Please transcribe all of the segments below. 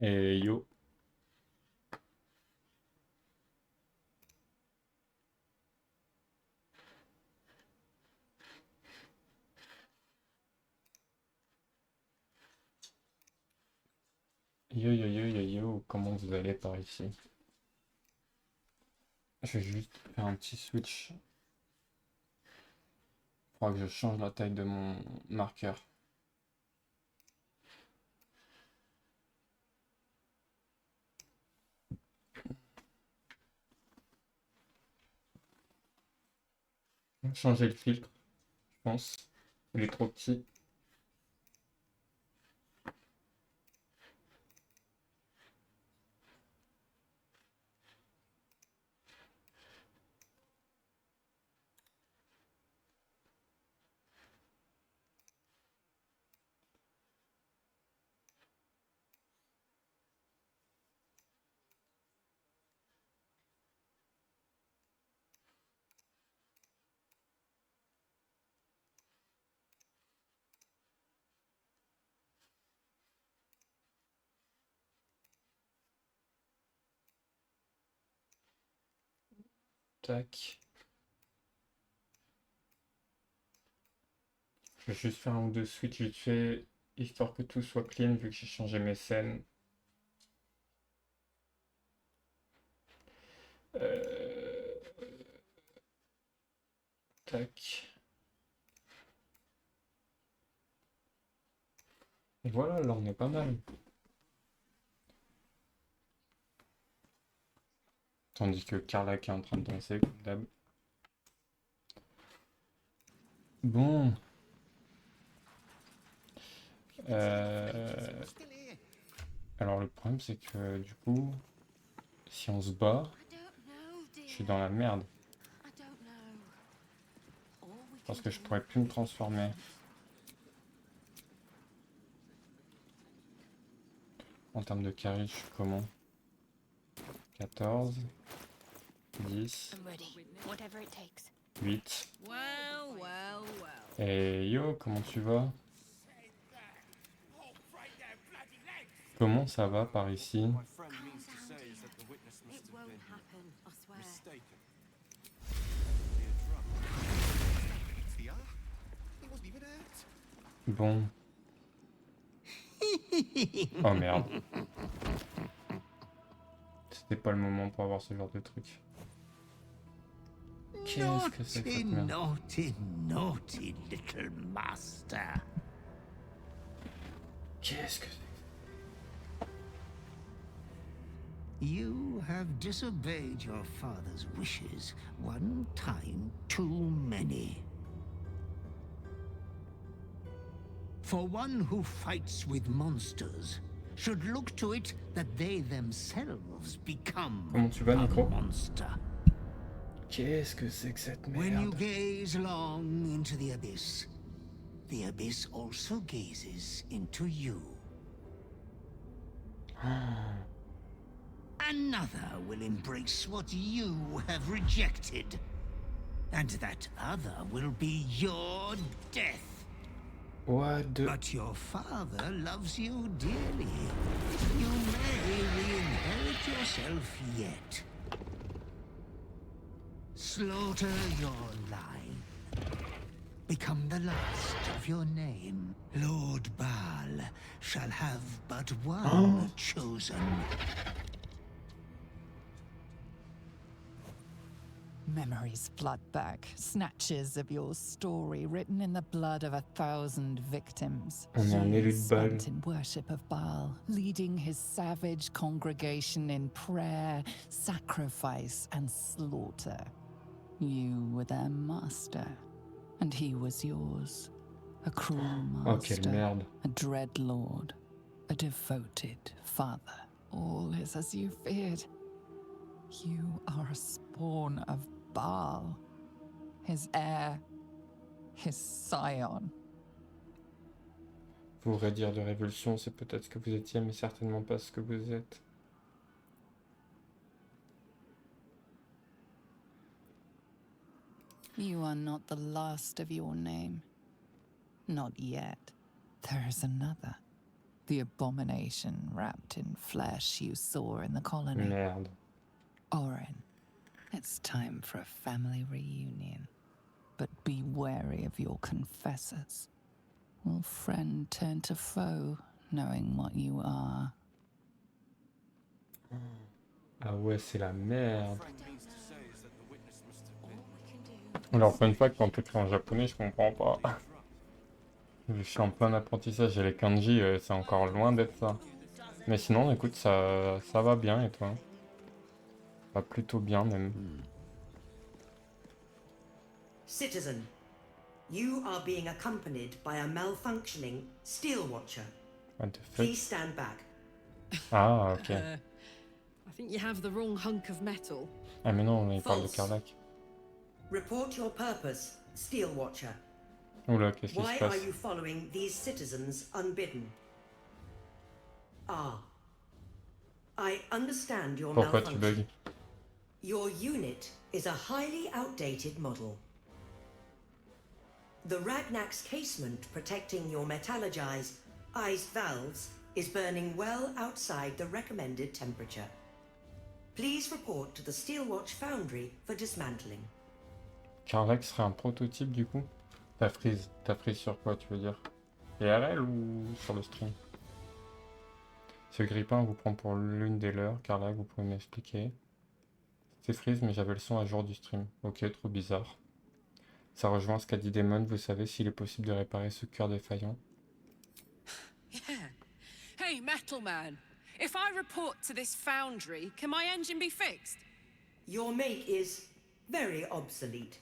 Et yo, comment vous allez par ici? Je vais juste faire un petit switch. Il faudra que je change la taille de mon marqueur. Changer le filtre, je pense. Il est trop petit. Tac. Je vais juste faire un ou deux switches vite fait, histoire que tout soit clean vu que j'ai changé mes scènes. Tac. Et voilà, là on est pas mal. Tandis que Carla qui est en train de danser, comme d'hab. Bon. Alors le problème c'est que du coup, si on se bat, je suis dans la merde. Parce que je pourrais plus me transformer. En termes de carry, je suis comment? 14, 10, 8. Et yo, comment tu vas? Comment ça va par ici? Bon. Oh merde. C'était pas le moment pour avoir ce genre de truc. Qu'est-ce que c'est que cette merde? Naughty, naughty little master. Qu'est-ce que c'est? You have disobeyed your father's wishes one time too many. For one who fights with monsters should look to it that they themselves become Comment tu vas, a Nico? monster. Qu'est-ce que c'est que cette When you merde? gaze long into the abyss also gazes into you. Another will embrace what you have rejected. And that other will be your death. What the... But your father loves you dearly. You may re-inherit yourself yet. Slaughter your line. Become the last of your name. Lord Baal shall have but one chosen. Memories flood back, snatches of your story written in the blood of 1,000 victims. On est un élu Years de Baal. spent in worship of Baal, leading his savage congregation in prayer, sacrifice, and slaughter. You were their master, and he was yours. A cruel Oh, quelle master, merde. a dread lord, a devoted father. All is as you feared. You are a spawn of Baal, his heir, his scion. Vous voudrez dire de révolution, c'est peut-être ce que vous étiez, mais certainement pas ce que vous êtes. You are not the last of your name. Not yet. There is another. The abomination wrapped in flesh you saw in the colony. Merde. Orin, it's time for a family reunion. But be wary of your confessors. Will friend turn to foe, knowing what you are? Ah ouais, c'est la merde. Alors, pour une fois que quand t'écris en japonais, je comprends pas. Je suis en plein apprentissage et les kanji, c'est encore loin d'être ça. Mais sinon, écoute, ça va bien et toi? Ça va plutôt bien même. Citizen, you are being accompanied by a malfunctioning steel watcher. What the fuck? Please stand back. Ah, ok. I think you have the wrong hunk of metal. Ah mais non, il parle de False. Karlak. Report your purpose, steel watcher. Oula, qu'est-ce qui se Why passe? are you following these citizens unbidden? Ah. I understand your Pourquoi tu malfunction. bugs? Your unit is a highly outdated model. The Ragnak's casement protecting your metallurgized iced valves is burning well outside the recommended temperature. Please report to the Steelwatch Foundry for dismantling. Karlak serait un prototype du coup? T'as frise sur quoi tu veux dire? IRL ou sur le stream? Ce grippin vous prend pour l'une des leurs. Karlak, vous pouvez m'expliquer? C'est frise mais j'avais le son à jour du stream. Ok, trop bizarre. Ça rejoint ce qu'a dit Damon, vous savez s'il est possible de réparer ce cœur défaillant? Yeah. Hey, Metal Man. If I report to this foundry, can my engine be fixed? Your make is very obsolete.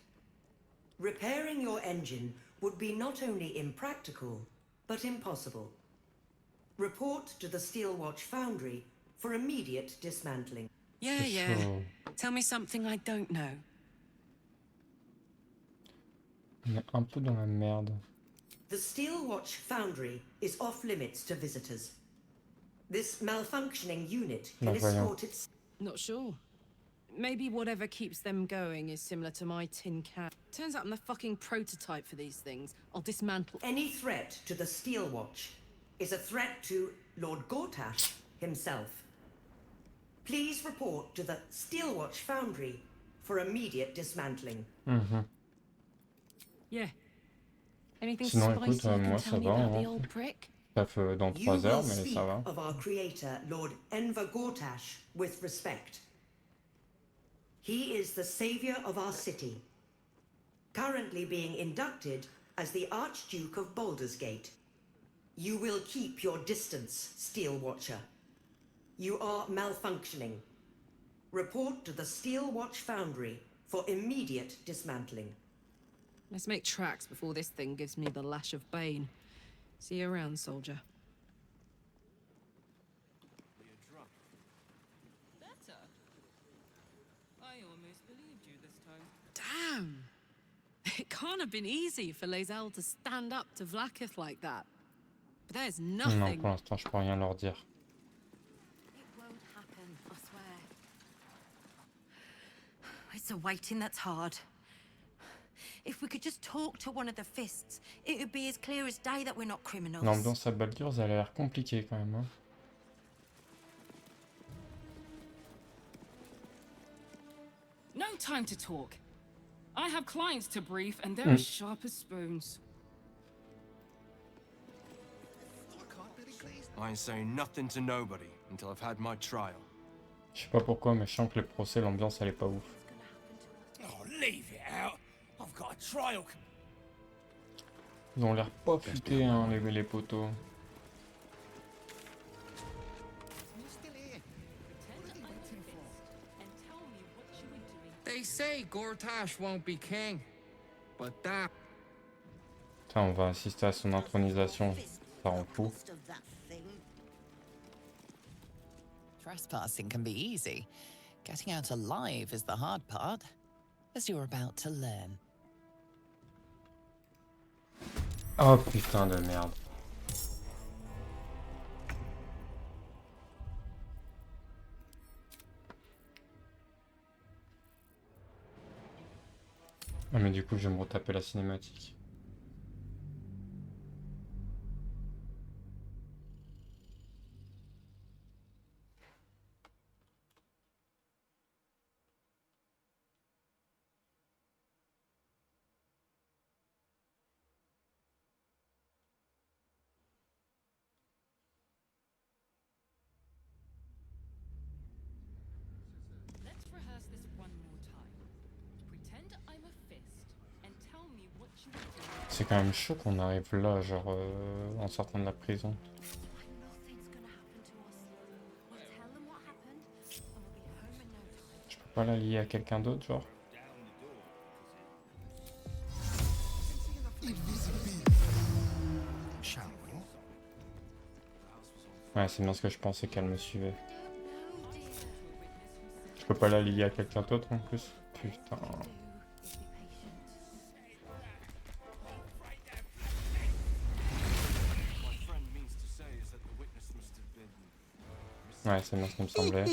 Repairing your engine would be not only impractical, but impossible. Report to the Steelwatch Foundry for immediate dismantling. Yeah, C'est yeah. chaud. Tell me something I don't know. On est un peu dans la merde. The Steelwatch Foundry is off limits to visitors. This malfunctioning unit can Bah, voyons. escort its... Not sure. Maybe whatever keeps them going is similar to my tin can. Turns out I'm the fucking prototype for these things. I'll dismantle. Any threat to the Steelwatch is a threat to Lord Gortash himself. Please report to the Steelwatch Foundry for immediate dismantling. Yeah. Anything Sinon, spicy écoute, you can moi, tell ça me va, about hein. the old prick? Ça fait dans You 3 will heures, mais speak ça va. of our creator, Lord Enver Gortash, with respect. He is the savior of our city, currently being inducted as the Archduke of Baldur's Gate. You will keep your distance, Steel Watcher. You are malfunctioning. Report to the Steel Watch Foundry for immediate dismantling. Let's make tracks before this thing gives me the lash of Bane. See you around, soldier. Better. I almost believed you this time. Damn! It can't have been easy for Léger to stand up to Vlaakith like that. But there's Non, nothing. pour l'instant, je peux rien leur dire. It won't happen, I swear. It's a waiting that's hard. If we could just talk to one of the fists, it would be as clear as day that we're not criminals. L'ambiance à Baldur, ça a l'air compliqué quand même. Hein. No time to talk. I have clients to brief, and they're as sharp as spoons. I ain't saying nothing to nobody until I've had my trial. Je sais pas pourquoi, mais je sens que les procès, l'ambiance, elle est pas ouf. Oh, leave it out. I've got a trial. Ils ont l'air pas futés, hein, les poteaux. They say Gortash won't be king, but that... Putain, on va assister à son intronisation. Ça rend fou. Trespassing can be easy. Getting out alive is the hard part, as you're about to learn. Oh putain de merde. Ah mais du coup je vais me retaper la cinématique. C'est quand même chaud qu'on arrive là, genre en sortant de la prison. Je peux pas la lier à quelqu'un d'autre, genre? Ouais, c'est bien ce que je pensais qu'elle me suivait. Je peux pas la lier à quelqu'un d'autre en plus? Putain. Ouais, c'est bien ce qui me semblait.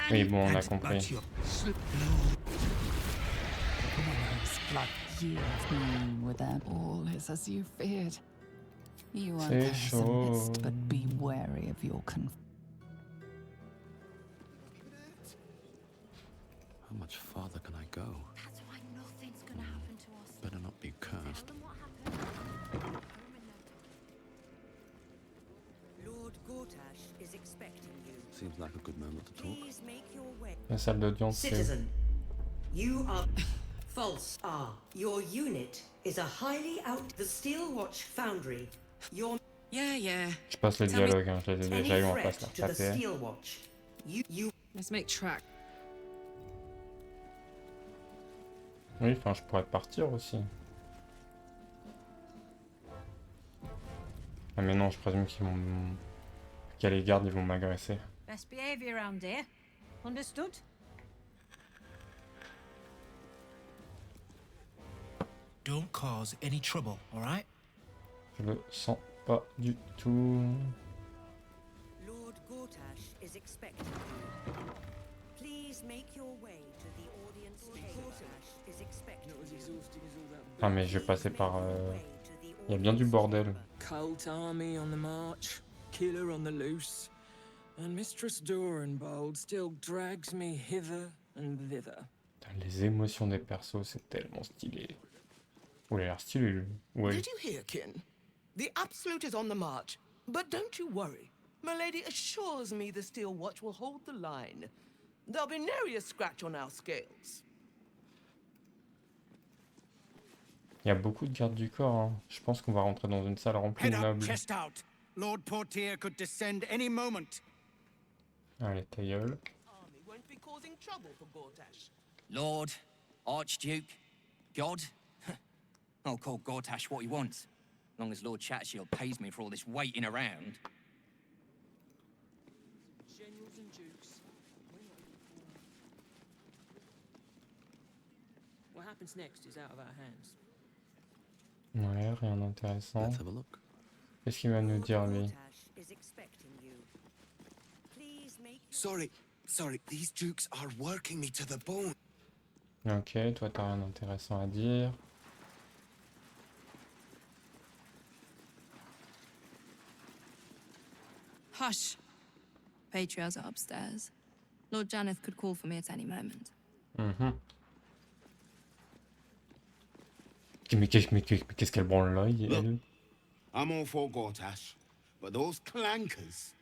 Oui, bon, on a compris. C'est chaud. But be wary of your How much farther can I go? That's why nothing's gonna happen to us. Better not be cursed. Lord Gortash is expecting you. Seems like a good moment to talk. Please make your way. La salle d'audience, c'est... Citizen, you are false. Your unit is a highly out the Steel Watch Foundry. Your Yeah. Je passe les dialogues, hein, je les ai déjà eu, on va pas se to the leur taper. Steel Watch. You Let's make track. Oui, enfin, je pourrais partir aussi. Ah mais non, je présume qu'ils vont... Qu'il y a les gardes, ils vont m'agresser. Best behavior around here. Understood? Don't cause any trouble, all right? Je le sens pas du tout. Lord Gortash is expecting you. Please make your way to the audience table. Gortash is expecting you. Ah mais je vais passer par... Il y a bien du bordel. Cult army on the march, killer on the loose, and Mistress Dorenbold still drags me hither and thither. Putain, les émotions des persos, c'est tellement stylé. Oh, il a l'air stylé, lui. Ouais. Did you hear, kin? The Absolute is on the march, but don't you worry. My lady assures me the Steel Watch will hold the line. There'll be nary a scratch on our scales. Il y a beaucoup de gardes du corps, hein. Je pense qu'on va rentrer dans une salle remplie de Head up, nobles. chest out. Lord Portier could descend any moment. Allez, ta gueule. Army won't be causing trouble for Gortash. Lord, Archduke, God. I'll call Gortash what he wants, as long as Lord Chatshield pays me for all this waiting around. Generals and dukes. What happens next is out of our hands. Ouais, rien d'intéressant. Let's have a look. Qu'est-ce qu'il va nous dire, lui? Gortash is expecting you. Please make Sorry, these dukes are working me to the bone. Ok, toi t'as rien d'intéressant à dire. Hush. Patriarchs are upstairs. Lord Janeth could call for me at any moment. Mais qu'est-ce qu'elle branle là, elle? I'm all for Gortash, but those clankers,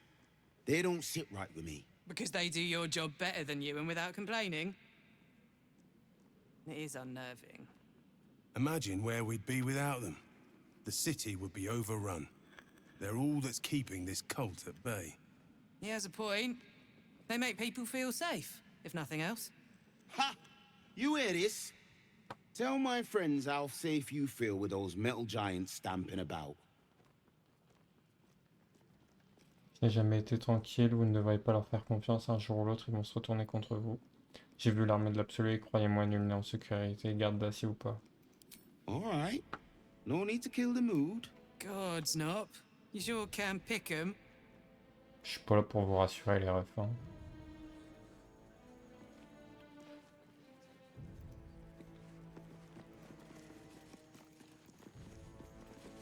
they don't sit right with me. Because they do your job better than you and without complaining? It is unnerving. Imagine where we'd be without them. The city would be overrun. They're all that's keeping this cult at bay. He has a point. They make people feel safe, if nothing else. Ha! You hear this? Tell my friends how safe you feel with those metal giants stamping about. Je n'ai jamais été tranquille, vous ne devriez pas leur faire confiance, un jour ou l'autre ils vont se retourner contre vous. J'ai vu l'armée de l'absolu et croyez-moi, nul n'est en sécurité, garde d'acier ou pas. Alright. No need to kill the mood. Gods, Nop. You sure can pick 'em. Je suis pas là pour vous rassurer les refs. Hein.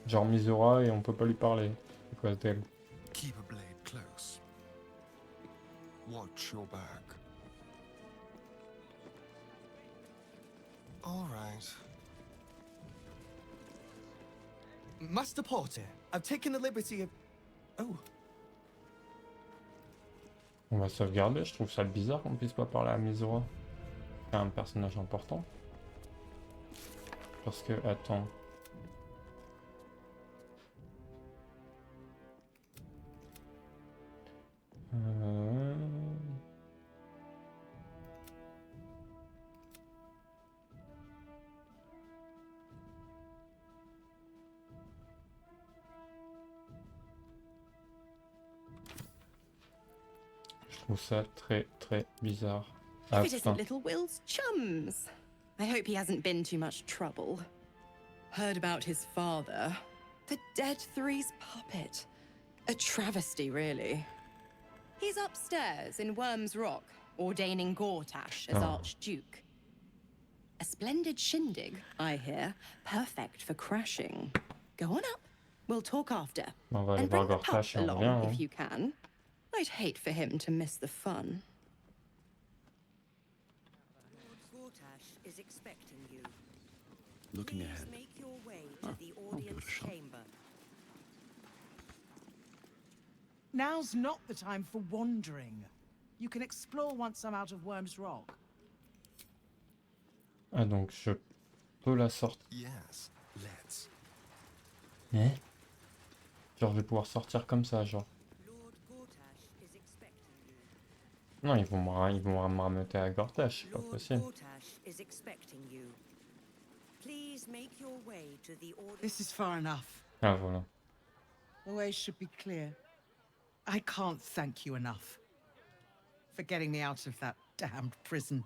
Genre Misora et on peut pas lui parler. C'est quoi d'elle? Keep a blade close. Watch your back. All right. Master Porter, I've taken the liberty of... Oh. On va sauvegarder, je trouve ça bizarre qu'on puisse pas parler à Misora. faire un personnage important. Parce que, attends. Je trouve ça très très bizarre. If it isn't little Will's chums. I hope he hasn't been too much trouble. Heard about his father. The dead three's puppet. A travesty, really. He's upstairs in Worm's Rock, ordaining Gortash as Archduke. A splendid shindig, I hear. Perfect for crashing. Go on up. We'll talk after. On va aller And voir bring the pup Gortash et on along revient. if you can. I'd hate for him to miss the fun. Lord Gortash is expecting you. Looking Please ahead. make your way Oh, to the I'll give it a audience shot. chamber. Now's not the time for wandering. You can explore once I'm out of Worm's Rock. Ah donc je peux la sortir. Yes, let's. Hein? Genre je vais pouvoir sortir comme ça, genre. Lord Gortash is expecting you. Non, ils vont me rameuter à Gortash, c'est pas Lord possible. Gortash is expecting you. Please make your way to the audience. This is far enough. Ah voilà. The way should be clear. I can't thank you enough for getting me out of that damned prison.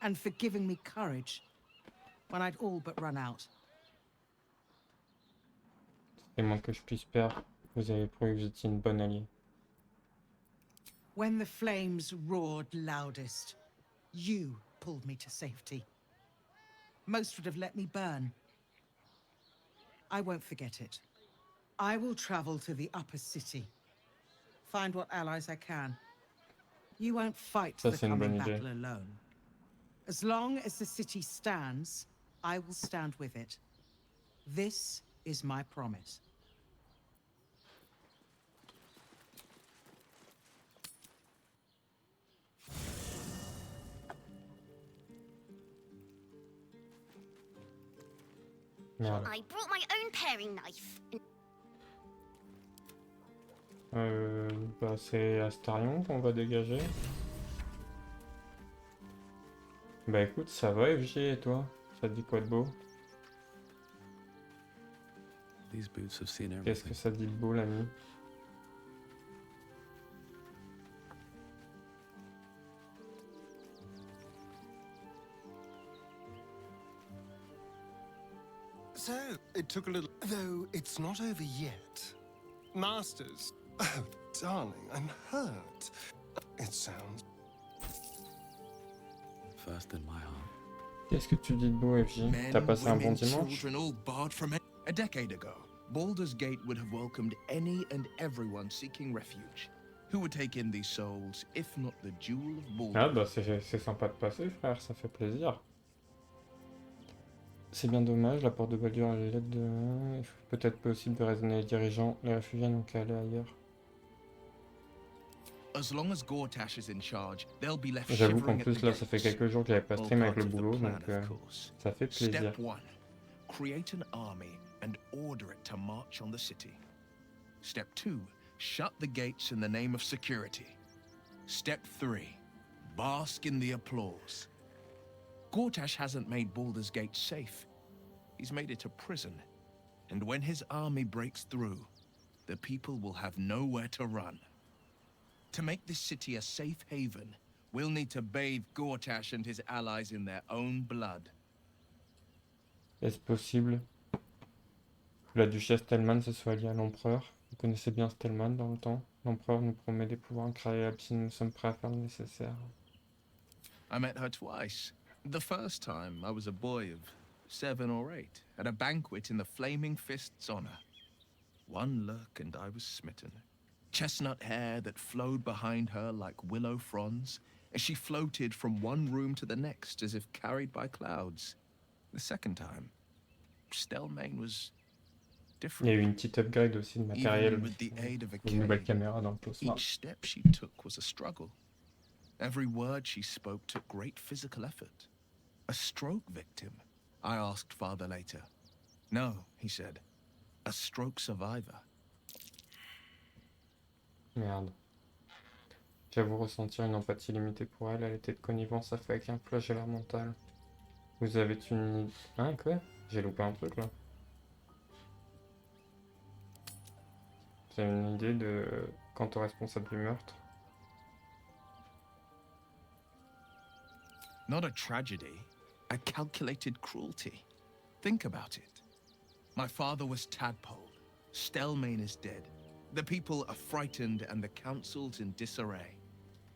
And for giving me courage when I'd all but run out. C'est moins que je puisse perdre. Vous avez prouvé que vous étiez une bonne alliée. When the flames roared loudest, you pulled me to safety. Most would have let me burn. I won't forget it. I will travel to the upper city. Find what allies I can. You won't fight Ça, the c'est une coming bonne idée. battle alone. As long as the city stands, I will stand with it. This is my promise. Merde. I brought my own paring knife. Bah c'est Astarion qu'on va dégager. Bah écoute, ça va FG et toi? Ça te dit quoi de beau? These boots have seen Qu'est-ce que everything. ça dit de beau l'ami? So, it took a little... Though it's not over yet. Masters. Oh, darling, I'm hurt. It sounds... First in my heart. Qu'est-ce que tu dis de beau FJ? T'as passé un bon dimanche? Children all barred from it. A decade ago, Baldur's Gate would have welcomed any and everyone seeking refuge. Who would take in these souls, if not the Jewel of Baldur? Ah bah c'est sympa de passer frère, ça fait plaisir. C'est bien dommage, la porte de Baldur à l'aide de... Il faut peut-être possible de raisonner les dirigeants, les réfugiés n'ont qu'à aller ailleurs. As long as Gortash is in charge, they'll be left J'avoue qu'en shivering at plus the là ça fait gates. quelques jours que j'avais pas All stream avec part le of the boulot, plan, donc of course. ça fait plaisir. Step 1. Create an army and order it to march on the city. Step 2. Shut the gates in the name of security. Step 3. Bask in the applause. Gortash hasn't made Baldur's Gate safe. He's made it a prison. And when his army breaks through, the people will have nowhere to run. To make this city a safe haven, we'll need to bathe Gortash and his allies in their own blood. Est-ce possible que la duchesse Thelman se soit alliée à l'empereur? Vous connaissez bien Thelman dans le temps. L'empereur nous promet des pouvoirs incroyables si nous sommes prêts à faire le nécessaire. I met her twice. The first time, I was a boy of 7 or 8, at a banquet in the Flaming Fist's honor. One look and I was smitten. Chestnut hair that flowed behind her like willow fronds, as she floated from one room to the next as if carried by clouds. The second time, Stelmane was Il y different. a eu une petite upgrade aussi de matériel. Even with the aid of a Une nouvelle cane, caméra dans le plasma. each step she took was a struggle. Every word she spoke took great physical effort. A stroke victim? I asked Father later. No, he said. A stroke survivor. Merde. J'avoue ressentir une empathie limitée pour elle. Elle était de connivence avec un flagelleur mental. Vous avez une... Hein, quoi? J'ai loupé un truc, là. Vous avez une idée de... quant au responsable du meurtre? Not a tragedy, a calculated cruelty. Think about it. My father was tadpoled. Stelmane is dead. The people are frightened and the council's in disarray.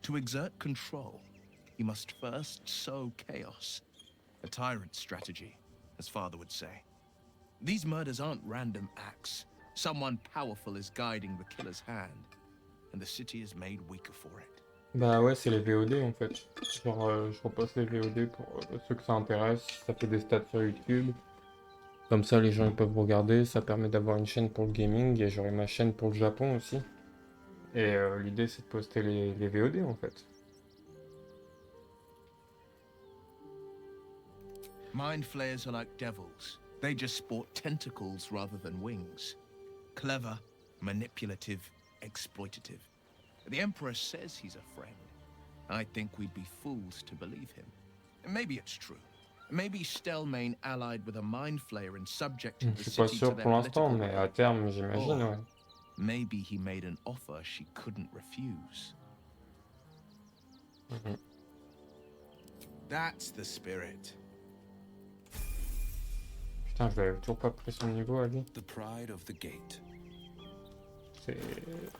To exert control, he must first sow chaos. A tyrant's strategy, as father would say. These murders aren't random acts. Someone powerful is guiding the killer's hand, and the city is made weaker for it. Bah ouais, c'est les VOD en fait. Genre, je repasse les VOD pour ceux que ça intéresse. Ça fait des stats sur YouTube. Comme ça, les gens ils peuvent regarder. Ça permet d'avoir une chaîne pour le gaming. Et j'aurai ma chaîne pour le Japon aussi. Et l'idée, c'est de poster les VOD en fait. Mind flayers are like devils. They just sport tentacles rather than wings. Clever, manipulative, exploitative. The Emperor says he's a friend. I think we'd be fools to believe him. Maybe it's true. Maybe Stelmane allied with a mind flayer and subjected the Je suis pas city sûr to their pour l'instant, political mais will. à terme, j'imagine, Or ouais. maybe he made an offer she couldn't refuse. That's the spirit. Putain, je l'avais toujours pas pris son niveau à lui. The pride of the gate.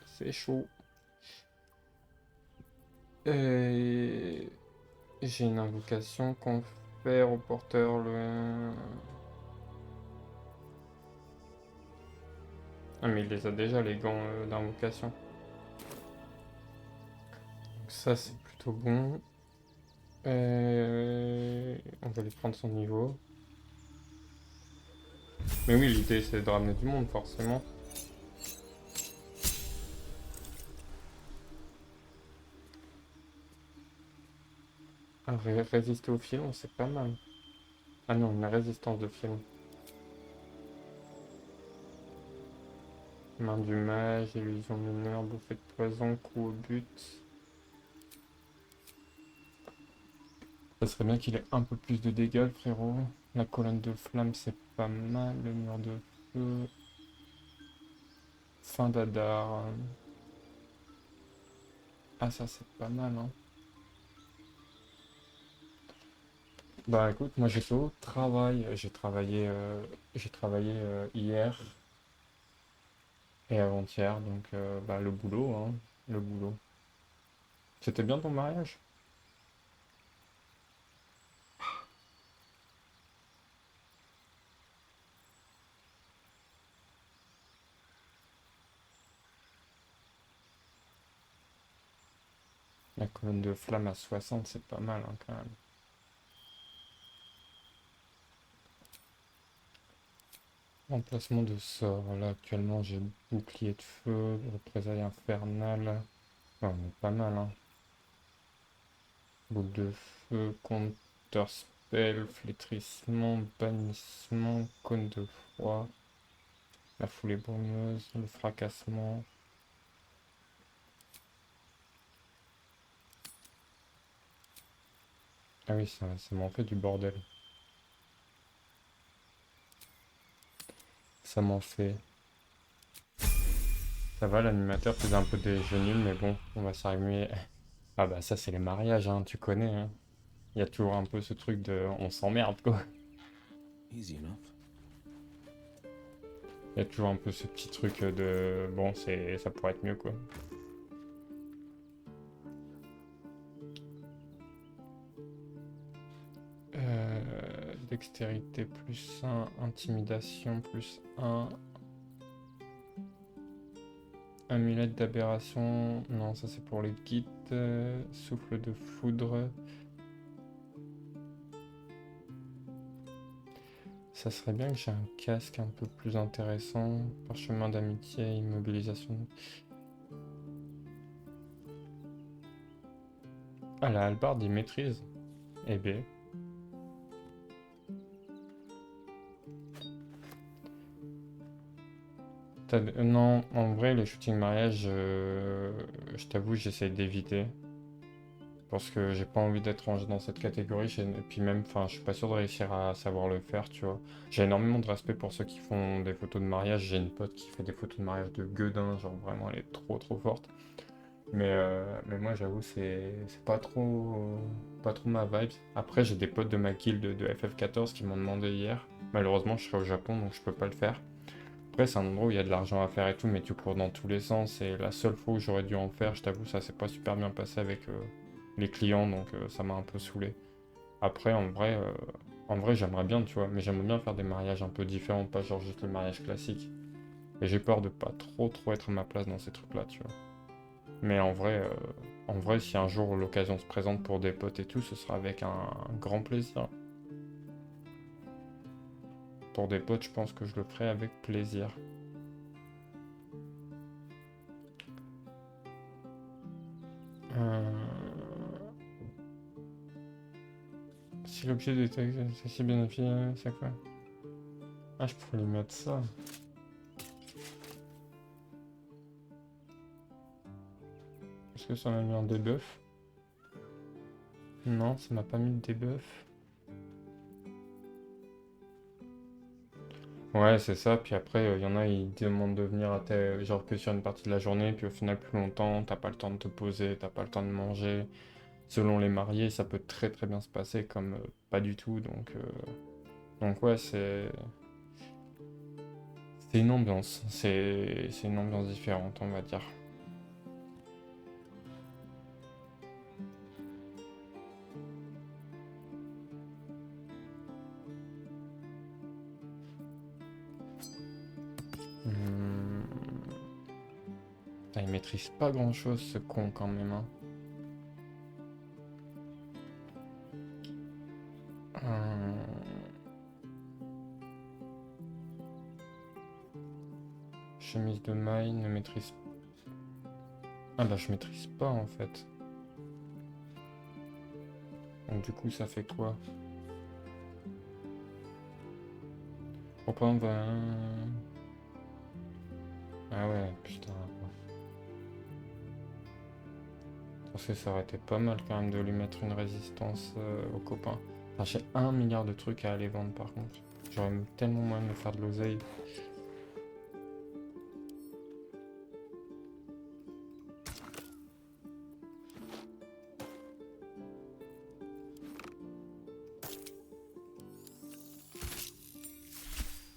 C'est chaud. Et j'ai une invocation qu'on fait au porteur le... Ah mais il les a déjà les gants d'invocation. Donc ça c'est plutôt bon. On va lui prendre son niveau. Mais oui, l'idée c'est de ramener du monde forcément. Ah, résister au filon, c'est pas mal. Ah non, une résistance de filon. Main du mage, illusion mineure, bouffée de poison, coup au but. Ça serait bien qu'il ait un peu plus de dégâts, le frérot. La colonne de flamme, c'est pas mal. Le mur de feu. Fin d'Adar. Ah, ça, c'est pas mal, hein. Bah écoute, moi j'étais au travail. J'ai travaillé hier et avant-hier, donc bah le boulot, hein. Le boulot. C'était bien ton mariage? La colonne de flamme à 60, c'est pas mal, hein, quand même. Emplacement de sort. Là, actuellement, j'ai bouclier de feu, représailles infernale. Ouais, on est pas mal, hein. Boule de feu, counter spell, flétrissement, bannissement, cône de froid. La foulée brumeuse, le fracassement. Ah oui, ça m'en fait du bordel. Ça m'en fait. Ça va, l'animateur faisait un peu des jeux nuls, mais bon, on va s'arriver. Ah bah ça c'est les mariages, hein, tu connais, hein. Il y a toujours un peu ce truc de on s'emmerde quoi. Easy enough. Il y a toujours un peu ce petit truc de bon, ça pourrait être mieux quoi. Dextérité plus 1, intimidation plus 1. Amulette d'aberration, non ça c'est pour les guides. Souffle de foudre. Ça serait bien que j'ai un casque un peu plus intéressant. Parchemin d'amitié, immobilisation. Ah, la hallebarde, il maîtrise. Eh ben. Non, en vrai, le shooting mariage, je t'avoue, j'essaie d'éviter. Parce que j'ai pas envie d'être rangé dans cette catégorie. Et puis même, enfin, je suis pas sûr de réussir à savoir le faire, tu vois. J'ai énormément de respect pour ceux qui font des photos de mariage. J'ai une pote qui fait des photos de mariage de gueudin, genre vraiment, elle est trop trop forte. Mais moi, j'avoue, c'est pas trop ma vibe. Après, j'ai des potes de ma guilde de FF14 qui m'ont demandé hier. Malheureusement, je serai au Japon, donc je peux pas le faire. Après, c'est un endroit où il y a de l'argent à faire et tout, mais tu cours dans tous les sens. Et la seule fois où j'aurais dû en faire, je t'avoue, ça s'est pas super bien passé avec les clients, donc ça m'a un peu saoulé. Après, en vrai, j'aimerais bien, tu vois, mais j'aimerais bien faire des mariages un peu différents, pas genre juste le mariage classique. Et j'ai peur de pas trop être à ma place dans ces trucs-là, tu vois. Mais en vrai, si un jour l'occasion se présente pour des potes et tout, ce sera avec un grand plaisir. Pour des potes, je pense que je le ferai avec plaisir. Si l'objet est accessible bien affiché, c'est quoi? Ah, je pourrais lui mettre ça. Est-ce que ça m'a mis un debuff? Non, ça m'a pas mis de debuff. Ouais, c'est ça. Puis après, il y en a, ils demandent de venir genre que sur une partie de la journée, puis au final, plus longtemps, t'as pas le temps de te poser, t'as pas le temps de manger. Selon les mariés, ça peut très très bien se passer, comme pas du tout. Donc ouais, c'est une ambiance. C'est une ambiance différente, on va dire. Putain, il maîtrise pas grand chose ce con quand même, hein. Chemise de maille ne maîtrise. Ah bah je maîtrise pas en fait. Donc du coup ça fait quoi? Reprendre Ah ouais, putain. Parce que ça aurait été pas mal quand même de lui mettre une résistance aux copains. Enfin, j'ai 1 milliard de trucs à aller vendre par contre. J'aurais tellement moyen de me faire de l'oseille.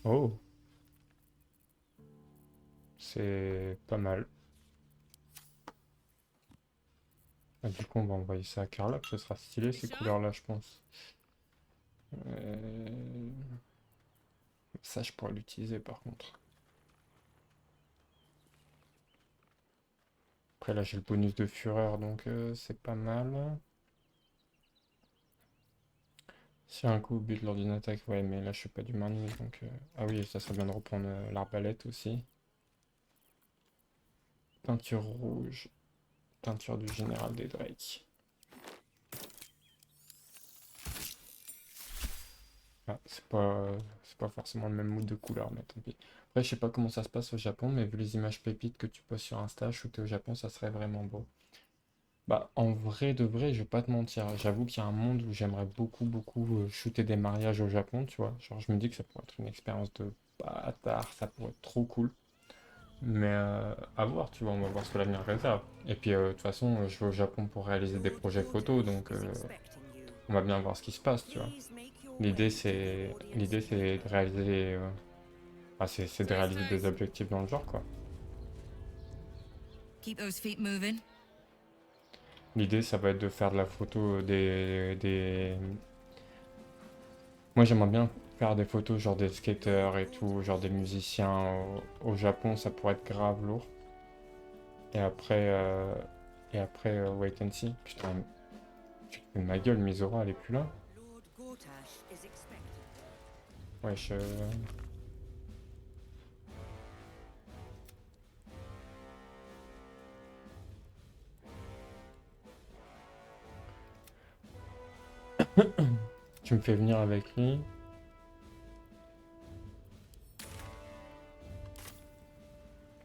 Oh! C'est pas mal. Ah, du coup, on va envoyer ça à Carla, ce sera stylé ces couleurs-là, je pense. Ça, je pourrais l'utiliser par contre. Après, là, j'ai le bonus de fureur, donc c'est pas mal. Si un coup bute lors d'une attaque, ouais, mais là, je suis pas du manu, donc... Ah oui, ça serait bien de reprendre l'arbalète aussi. Peinture rouge. Peinture du général des Drake. Ah, c'est pas forcément le même mood de couleur, mais tant pis. Après, je sais pas comment ça se passe au Japon, mais vu les images pépites que tu postes sur Insta, shooter au Japon, ça serait vraiment beau. Bah, en vrai de vrai, je vais pas te mentir. J'avoue qu'il y a un monde où j'aimerais beaucoup shooter des mariages au Japon, tu vois. Genre, je me dis que ça pourrait être une expérience de bâtard, ça pourrait être trop cool. Mais à voir, tu vois, on va voir ce que l'avenir réserve. Et puis, de toute façon, je vais au Japon pour réaliser des projets photos, donc on va bien voir ce qui se passe, tu vois. L'idée, c'est de réaliser, c'est de réaliser des objectifs dans le genre, quoi. Keep those feet moving. L'idée, ça va être de faire de la photo Moi, j'aimerais bien faire des photos genre des skateurs et tout, genre des musiciens au Japon, ça pourrait être grave lourd. Et après, wait and see. Putain, tu te fous de ma gueule, Misora, elle est plus là. Wesh. Tu me fais venir avec lui.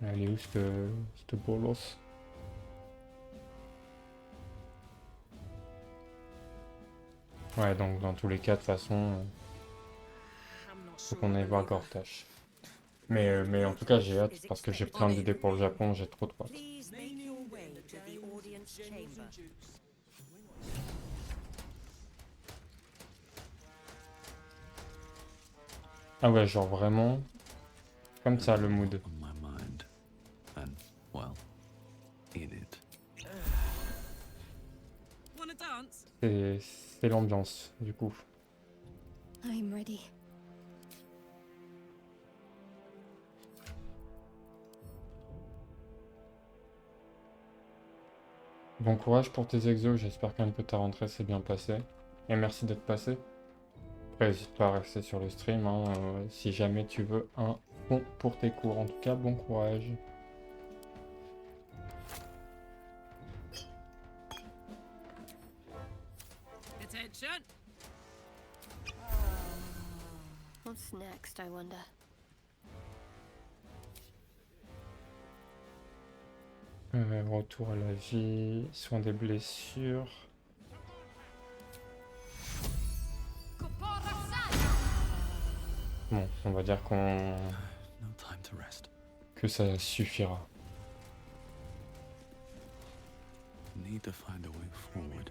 Elle est où cette bolos? Ouais, donc dans tous les cas, de toute façon, faut qu'on aille voir Gortash. Mais en tout cas, j'ai hâte parce que j'ai plein d'idées pour le Japon, j'ai trop hâte. Ah ouais, genre vraiment, comme ça le mood. C'est l'ambiance, du coup. I'm ready. Bon courage pour tes exos, j'espère qu'un peu ta rentrée s'est bien passée. Et merci d'être passé. Après, n'hésite pas à rester sur le stream, hein, si jamais tu veux un fond pour tes cours. En tout cas, bon courage. Attention. What's next, I wonder? Retour à la vie, soin des blessures. Bon, on va dire que ça suffira. Need to find a way forward.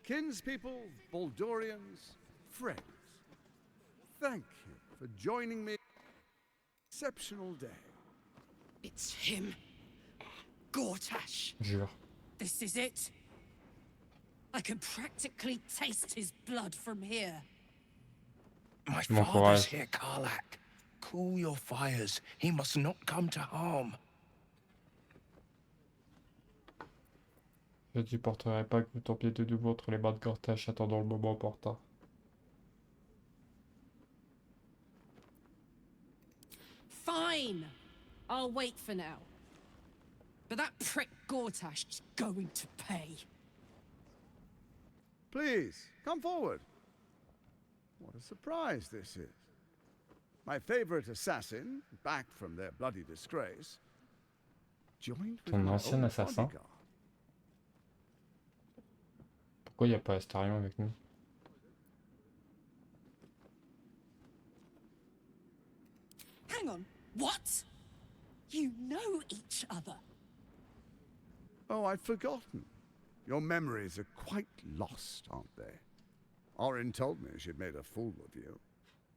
Kinspeople, Baldurians, friends, thank you for joining me. Exceptional day. It's him. Gortash. Jure. This is it. I can practically taste his blood from here. My Bon father's courage. here, Karlak. Cool your fires. He must not come to harm. Je ne supporterai pas que vous tombiez de nouveau entre les mains de Gortash attendant le moment opportun. Fine. I'll wait for now. But that prick Gortash is going to pay. Please, come forward. What a surprise this is. My favorite assassin, back from their bloody disgrace, joined with Ton my ancien own assassin. bodyguard. Pourquoi il n'y a pas Astarion avec nous? Hang on. What? You know each other? Oh, I'd forgotten. Your memories are quite lost, aren't they? Orin told me she'd made a fool of you.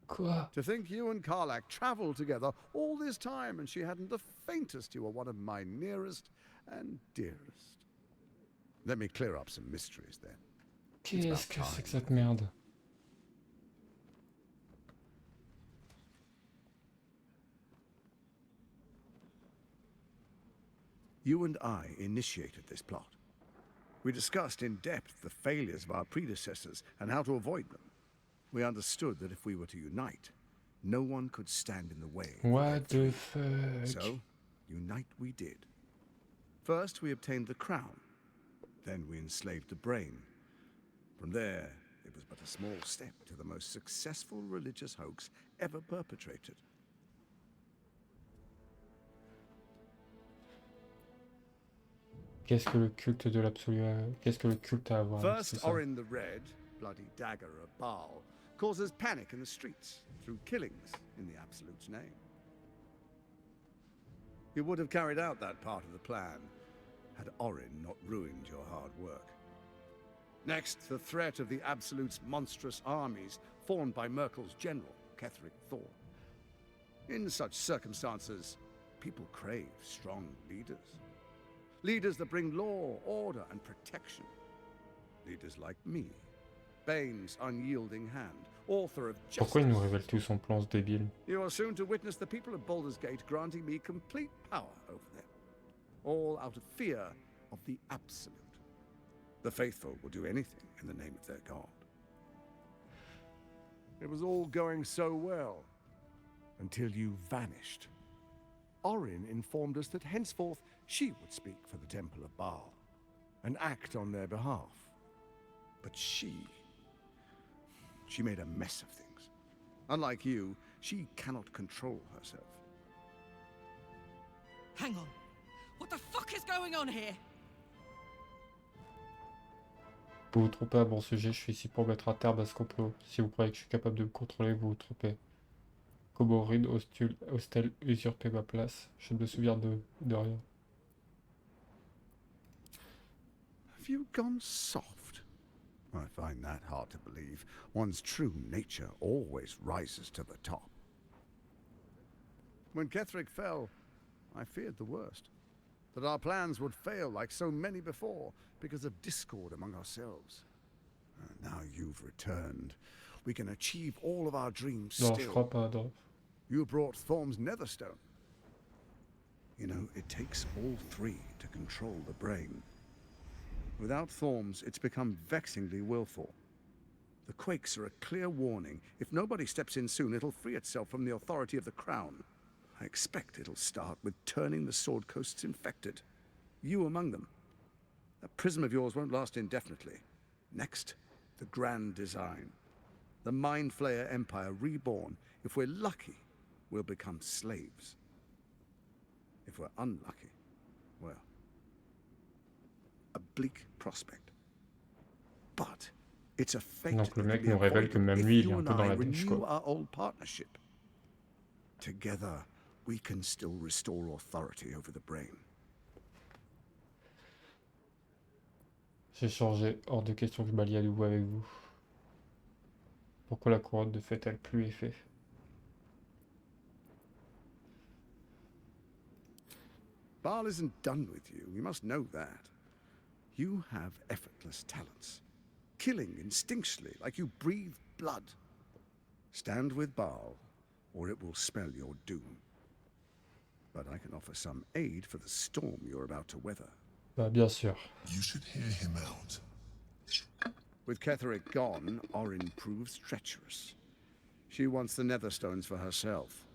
Quoi? To think you and Karlak traveled together all this time and she hadn't the faintest you were one of my nearest and dearest. Let me clear up some mysteries then. Qu'est-ce que c'est que cette merde? You and I initiated this plot. We discussed in depth the failures of our predecessors and how to avoid them. We understood that if we were to unite, no one could stand in the way. What the fuck? So, unite we did. First, we obtained the crown. Then we enslaved the brain. From there, it was but a small step to the most successful religious hoax ever perpetrated. Qu'est-ce que le culte de l'absolu Qu'est-ce que le culte a à voir avec First, ça? Orin the Red, bloody dagger of Baal, causes panic in the streets through killings in the Absolute's name. You would have carried out that part of the plan had Orin not ruined your hard work. Next, the threat of the Absolute's monstrous armies formed by Merkel's general, Ketheric Thor. In such circumstances, people crave strong leaders. Leaders that bring law, order, and protection. Leaders like me, Bane's unyielding hand, author of justice. Pourquoi il nous révèle tout son plan, ce débile? You are soon to witness the people of Baldur's Gate granting me complete power over them. All out of fear of the Absolute. The faithful will do anything in the name of their god. It was all going so well, until you vanished. Orin informed us that henceforth she would speak for the Temple of Baal. and act on their behalf. But she made a mess of things. Unlike you, she cannot control herself. Hang on. What the fuck is going on here? Vous vous trompez à bon sujet, je suis ici pour mettre un terme à ce complot. Si vous croyez que je suis capable de me contrôler, vous vous trompez. Coborine, hostel, usurpé ma place. Je ne me souviens de rien. Have you gone soft? I find that hard to believe. One's true nature always rises to the top. When Ketheric fell, I feared the worst. That our plans would fail like so many before because of discord among ourselves. Now you've returned. We can achieve all of our dreams still. Non, je crois pas, non. You brought Thorm's Netherstone. You know, it takes all three to control the brain. Without Thorm's, it's become vexingly willful. The quakes are a clear warning. If nobody steps in soon, it'll free itself from the authority of the Crown. I expect it'll start with turning the Sword Coasts infected. You among them. That prism of yours won't last indefinitely. Next, the grand design. The Mind Flayer Empire reborn. If we're lucky, we'll become slaves. If we're unlucky, well, a bleak prospect. But it's a fate Donc le that mec can be nous révèle que avoided même if lui, il est you un and peu dans I la dèche, renew quoi. our old partnership. Together, we can still restore authority over the brain. J'ai changé, hors de question que je m'allie à nouveau avec vous. Pourquoi la couronne ne fait-elle plus effet? Baal isn't done with you, you must know that. You have effortless talents, killing instinctually like you breathe blood. Stand with Baal, or it will spell your doom. But I can offer some aid for the storm you're about to weather. Bah, bien sûr. You should hear him out. With Ketheric gone, Orin proves treacherous. She wants the Netherstones for herself.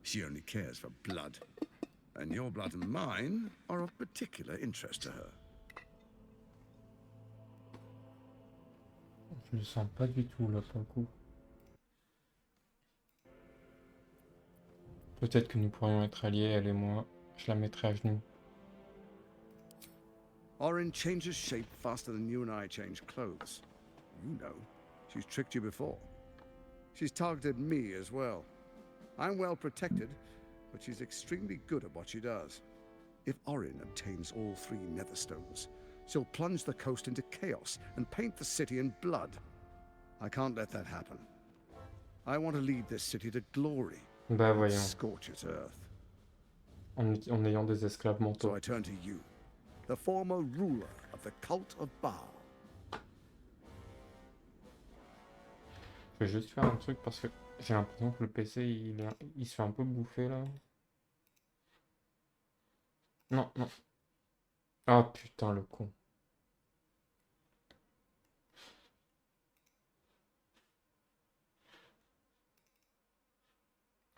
She only cares for blood. And your blood and mine are of particular interest to her. Je le sens pas du tout là pour le coup. Peut-être que nous pourrions être alliés, elle et moi. Je la mettrai à genoux. Orin changes shape faster than you and I change clothes. You know, she's tricked you before. She's targeted me as well. I'm well protected, but she's extremely good at what she does. If Orin obtains all three Netherstones, she'll plunge the coast into chaos and paint the city in blood. I can't let that happen. I want to lead this city to glory. Bah voyons. Scorch its earth. En ayant des esclaves mentaux. So I turn to you, the former ruler of the cult of Baal. Je vais juste faire un truc parce que j'ai l'impression que le PC il se fait un peu bouffer là. Non, non. Ah putain le con.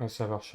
Ah, ça va.